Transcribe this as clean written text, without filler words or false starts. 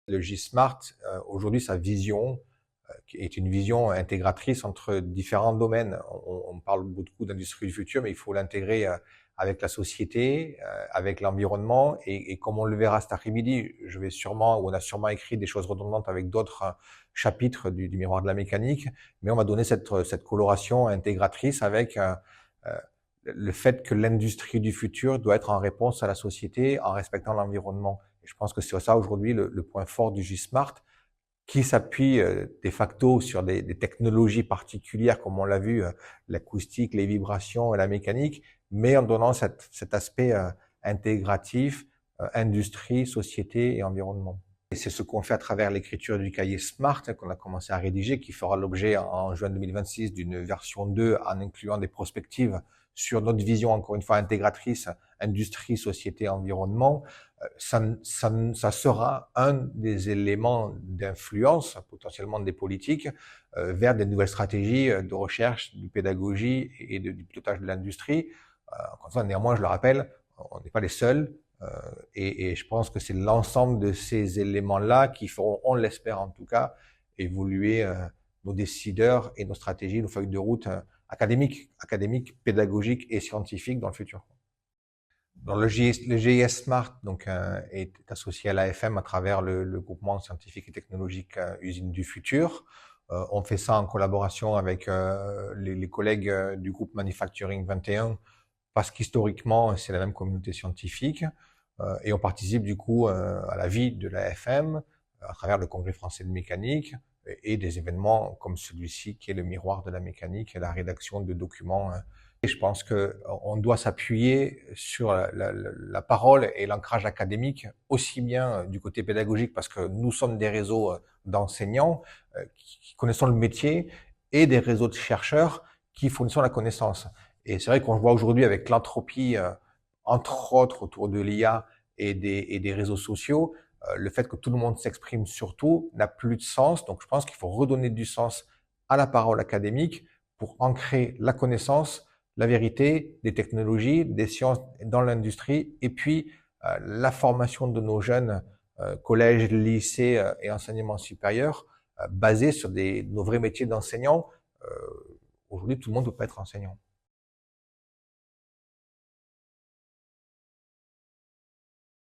Le G-Smart, aujourd'hui, sa vision est une vision intégratrice entre différents domaines. On parle beaucoup d'industrie du futur, mais il faut l'intégrer avec la société, avec l'environnement, et comme on le verra cet après-midi, on a sûrement écrit des choses redondantes avec d'autres chapitres du miroir de la mécanique, mais on va donner cette coloration intégratrice avec le fait que l'industrie du futur doit être en réponse à la société en respectant l'environnement. Et je pense que c'est ça aujourd'hui le point fort du G-Smart, qui s'appuie de facto sur des technologies particulières, comme on l'a vu, l'acoustique, les vibrations et la mécanique, mais en donnant cet aspect intégratif, industrie, société et environnement. Et c'est ce qu'on fait à travers l'écriture du cahier Smart qu'on a commencé à rédiger, qui fera l'objet en juin 2026 d'une version 2 en incluant des prospectives sur notre vision, encore une fois, intégratrice, industrie, société, environnement. Ça sera un des éléments d'influence, potentiellement des politiques, vers des nouvelles stratégies de recherche, de pédagogie et du pilotage de l'industrie. Encore une fois, néanmoins, je le rappelle, on n'est pas les seuls. Et je pense que c'est l'ensemble de ces éléments-là qui feront, on l'espère en tout cas, évoluer nos décideurs et nos stratégies, nos feuilles de route académiques, pédagogiques et scientifiques dans le futur. Donc, le GIS Smart est associé à l'AFM à travers le groupement scientifique et technologique Usine du Futur. On fait ça en collaboration avec les collègues du groupe Manufacturing 21, parce qu'historiquement, c'est la même communauté scientifique. Et on participe du coup à la vie de l'AFM à travers le Congrès français de mécanique et des événements comme celui-ci qui est le miroir de la mécanique et la rédaction de documents. Et je pense qu'on doit s'appuyer sur la parole et l'ancrage académique, aussi bien du côté pédagogique, parce que nous sommes des réseaux d'enseignants qui connaissons le métier, et des réseaux de chercheurs qui fournissent la connaissance. Et c'est vrai qu'on le voit aujourd'hui avec l'entropie, entre autres autour de l'IA et des réseaux sociaux, le fait que tout le monde s'exprime sur tout n'a plus de sens. Donc je pense qu'il faut redonner du sens à la parole académique pour ancrer la connaissance, la vérité des technologies, des sciences dans l'industrie, et puis la formation de nos jeunes collèges, lycées et enseignement supérieur basés sur nos vrais métiers d'enseignants. Aujourd'hui, tout le monde ne peut pas être enseignant.